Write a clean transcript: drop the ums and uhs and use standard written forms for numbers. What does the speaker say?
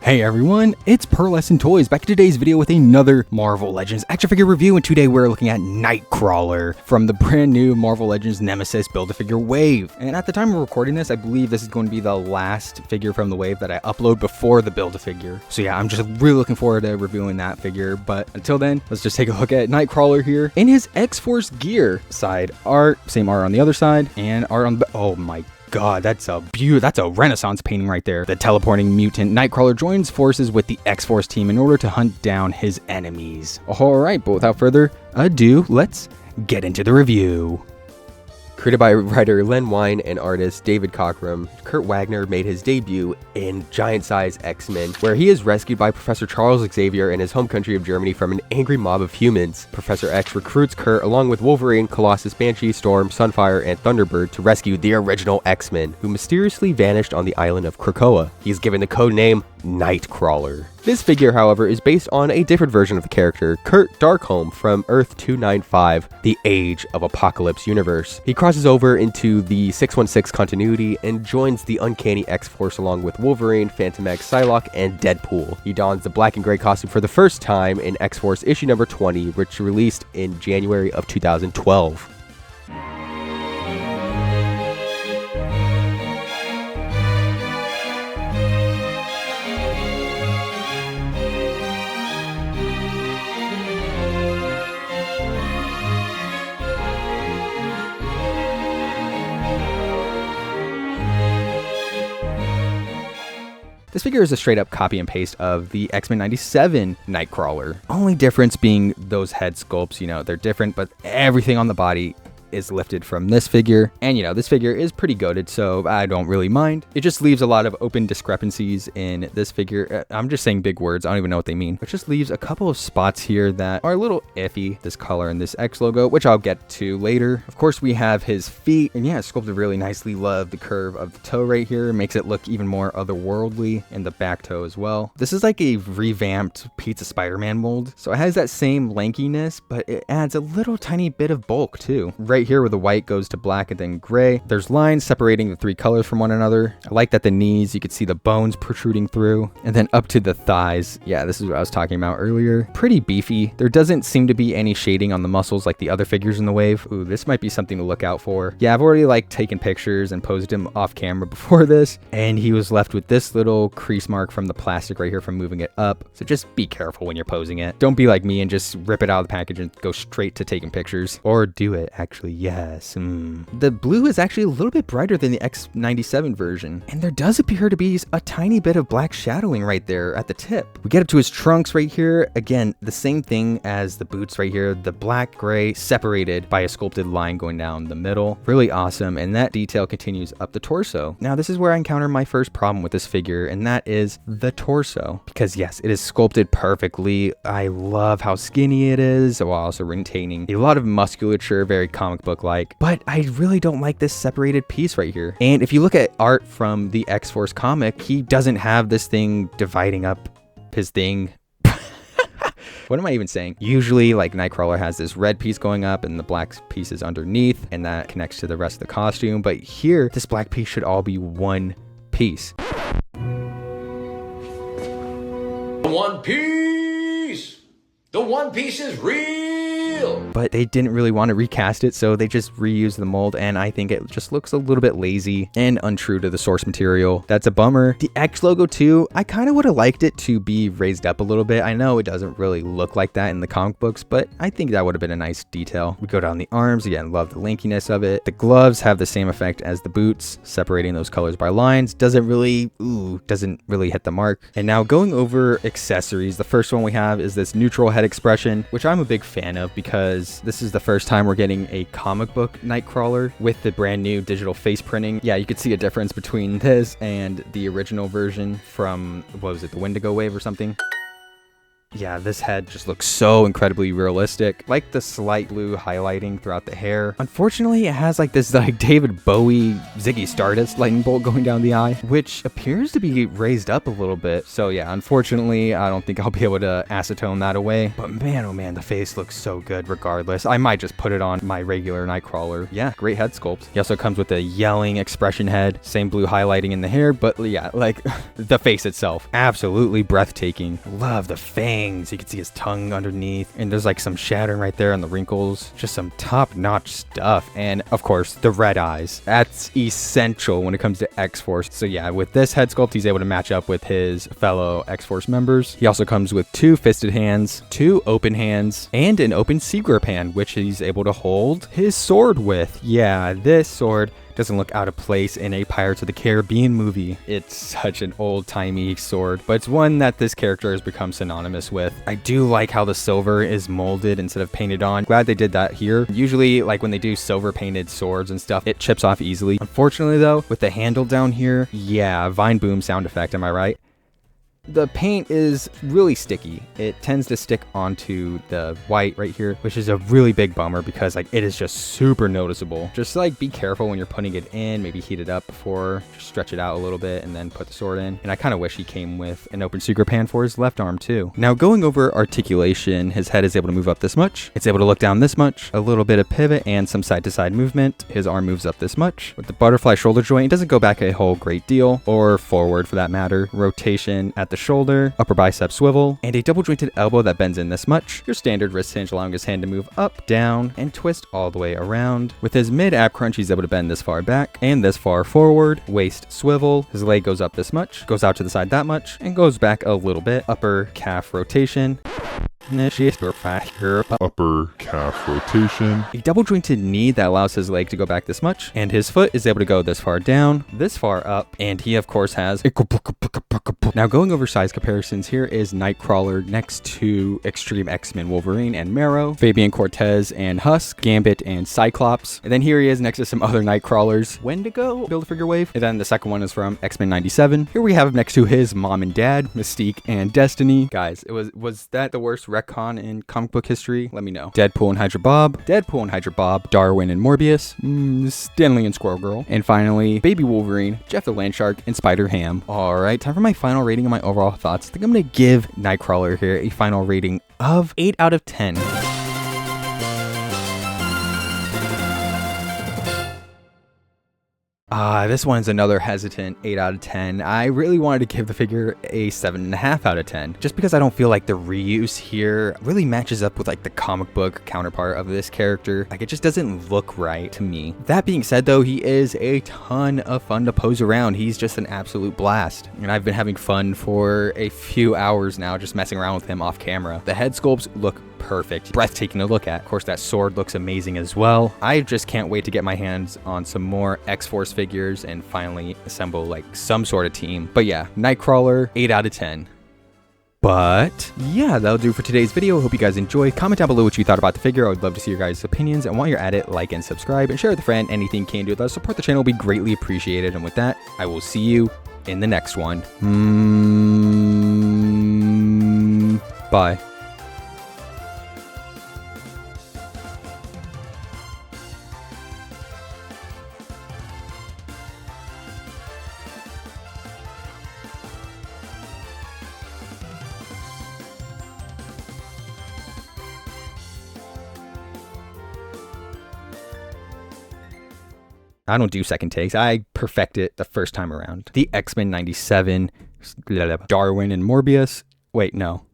Hey everyone, it's Pearlescent Toys back in today's video with another Marvel Legends action figure review, and today we're looking at Nightcrawler from the brand new Marvel Legends Nemesis Build-A-Figure wave. And at the time of recording this, I believe this is going to be the last figure from the wave that I upload before the Build-A-Figure. So yeah, I'm just really looking forward to reviewing that figure, but until then, let's just take a look at Nightcrawler here in his X-Force gear. Side art, same art on the other side, and art on the oh my God, that's a Renaissance painting right there. The teleporting mutant Nightcrawler joins forces with the X-Force team in order to hunt down his enemies. Alright, but without further ado, let's get into the review. Created by writer Len Wein and artist David Cockrum, Kurt Wagner made his debut in Giant Size X-Men, where he is rescued by Professor Charles Xavier in his home country of Germany from an angry mob of humans. Professor X recruits Kurt along with Wolverine, Colossus, Banshee, Storm, Sunfire, and Thunderbird to rescue the original X-Men, who mysteriously vanished on the island of Krakoa. He is given the code name Nightcrawler. This figure, however, is based on a different version of the character, Kurt Darkholme from Earth 295, the Age of Apocalypse universe. He crosses over into the 616 continuity and joins the Uncanny X-Force along with Wolverine, Phantom X, Psylocke, and Deadpool. He dons the black and gray costume for the first time in X-Force issue number 20, which released in January of 2012. This figure is a straight up copy and paste of the X-Men 97 Nightcrawler. Only difference being those head sculpts, they're different, but everything on the body is lifted from this figure. And this figure is pretty goated, so I don't really mind. It just leaves a lot of open discrepancies in this figure. I'm just saying big words, I don't even know what they mean. It just leaves a couple of spots here that are a little iffy. This color and this X logo, which I'll get to later. Of course, we have his feet, and yeah, it's sculpted really nicely. Love the curve of the toe right here. Makes it look even more otherworldly, and the back toe as well. This is like a revamped Pizza Spider-Man mold, so it has that same lankiness, but it adds a little tiny bit of bulk too. Right here where the white goes to black and then gray, there's lines separating the three colors from one another. I like that the knees, you could see the bones protruding through, and then up to the thighs. Yeah, this is what I was talking about earlier. Pretty beefy. There doesn't seem to be any shading on the muscles like the other figures in the wave. Ooh, this might be something to look out for. Yeah, I've already taken pictures and posed him off camera before this, and he was left with this little crease mark from the plastic right here from moving it up. So just be careful when you're posing it. Don't be like me and just rip it out of the package and go straight to taking pictures. Or do it, actually. Yes. The blue is actually a little bit brighter than the X97 version, and there does appear to be a tiny bit of black shadowing right there at the tip. We get up to his trunks right here. Again, the same thing as the boots right here. The black gray separated by a sculpted line going down the middle. Really awesome, and that detail continues up the torso. Now, this is where I encounter my first problem with this figure, and that is the torso. Because yes, it is sculpted perfectly. I love how skinny it is, while also retaining a lot of musculature, very comic book like. But I really don't like this separated piece right here. And if you look at art from the X-Force comic, he doesn't have this thing dividing up his thing. What am I even saying? Usually, Nightcrawler has this red piece going up and the black piece is underneath, and that connects to the rest of the costume. But here, this black piece should all be one piece. One Piece! The One Piece is real! But they didn't really want to recast it, so they just reused the mold, and I think it just looks a little bit lazy and untrue to the source material. That's a bummer. The X logo too, I kind of would have liked it to be raised up a little bit. I know it doesn't really look like that in the comic books, but I think that would have been a nice detail. We go down the arms, again, love the lankiness of it. The gloves have the same effect as the boots, separating those colors by lines. Doesn't really hit the mark. And now going over accessories, the first one we have is this neutral head expression, which I'm a big fan of because this is the first time we're getting a comic book Nightcrawler with the brand new digital face printing. Yeah, you could see a difference between this and the original version from, what was it, the Wendigo wave or something? Yeah, this head just looks so incredibly realistic. Like the slight blue highlighting throughout the hair. Unfortunately, it has like this like David Bowie Ziggy Stardust lightning bolt going down the eye, which appears to be raised up a little bit. So yeah, unfortunately, I don't think I'll be able to acetone that away. But man, oh man, the face looks so good regardless. I might just put it on my regular Nightcrawler. Yeah, great head sculpt. He also comes with a yelling expression head, same blue highlighting in the hair, but yeah, like the face itself, absolutely breathtaking. Love the fangs. You can see his tongue underneath, and there's like some shattering right there on the wrinkles. Just some top-notch stuff. And of course, the red eyes. That's essential when it comes to X-Force. So yeah, with this head sculpt, he's able to match up with his fellow X-Force members. He also comes with 2 fisted hands, 2 open hands, and an open sea grip hand, which he's able to hold his sword with. Yeah, this sword doesn't look out of place in a Pirates of the Caribbean movie. It's such an old-timey sword, but it's one that this character has become synonymous with. I do like how the silver is molded instead of painted on. Glad they did that here. Usually, like when they do silver painted swords and stuff, it chips off easily. Unfortunately though, with the handle down here, yeah, vine boom sound effect, am I right? The paint is really sticky. It tends to stick onto the white right here, which is a really big bummer because like it is just super noticeable. Just like be careful when you're putting it in, maybe heat it up before, just stretch it out a little bit and then put the sword in. And I kind of wish he came with an open secret pan for his left arm too. Now going over articulation, his head is able to move up this much. It's able to look down this much, a little bit of pivot and some side to side movement. His arm moves up this much. With the butterfly shoulder joint, it doesn't go back a whole great deal, or forward for that matter. Rotation at the shoulder, upper bicep swivel, and a double jointed elbow that bends in this much. Your standard wrist hinge allowing his hand to move up, down, and twist all the way around. With his mid ab crunch, he's able to bend this far back and this far forward. Waist swivel. His leg goes up this much, goes out to the side that much, and goes back a little bit. Upper calf rotation. Upper calf rotation. A double jointed knee that allows his leg to go back this much, and his foot is able to go this far down, this far up, and he of course has. Now going over size comparisons, here is Nightcrawler next to Extreme X-Men Wolverine and Marrow, Fabian Cortez and Husk, Gambit and Cyclops, and then here he is next to some other Nightcrawlers, Wendigo, Build-A-Figure Wave, and then the second one is from X-Men 97. Here we have him next to his mom and dad, Mystique and Destiny. Guys, was that the worst retcon in comic book history? Let me know. Deadpool and Hydra Bob, Darwin and Morbius, Stanley and Squirrel Girl, and finally Baby Wolverine, Jeff the Landshark, and Spider Ham. Alright, time for my final rating and my overall thoughts. I think I'm gonna give Nightcrawler here a final rating of 8 out of 10. This one's another hesitant 8 out of 10. I really wanted to give the figure a 7.5 out of 10, just because I don't feel like the reuse here really matches up with like the comic book counterpart of this character. Like it just doesn't look right to me. That being said though, he is a ton of fun to pose around. He's just an absolute blast. And I've been having fun for a few hours now, just messing around with him off camera. The head sculpts look perfect, breathtaking to look at. Of course, that sword looks amazing as well. I just can't wait to get my hands on some more X-Force figures and finally assemble like some sort of team. But yeah, Nightcrawler, 8 out of 10. But yeah, that'll do for today's video. Hope you guys enjoyed. Comment down below what you thought about the figure. I would love to see your guys' opinions. And while you're at it, like and subscribe and share with a friend. Anything you can do with us, support the channel will be greatly appreciated. And with that, I will see you in the next one. Bye. I don't do second takes. I perfect it the first time around. The X-Men 97, Darwin and Morbius. Wait, no.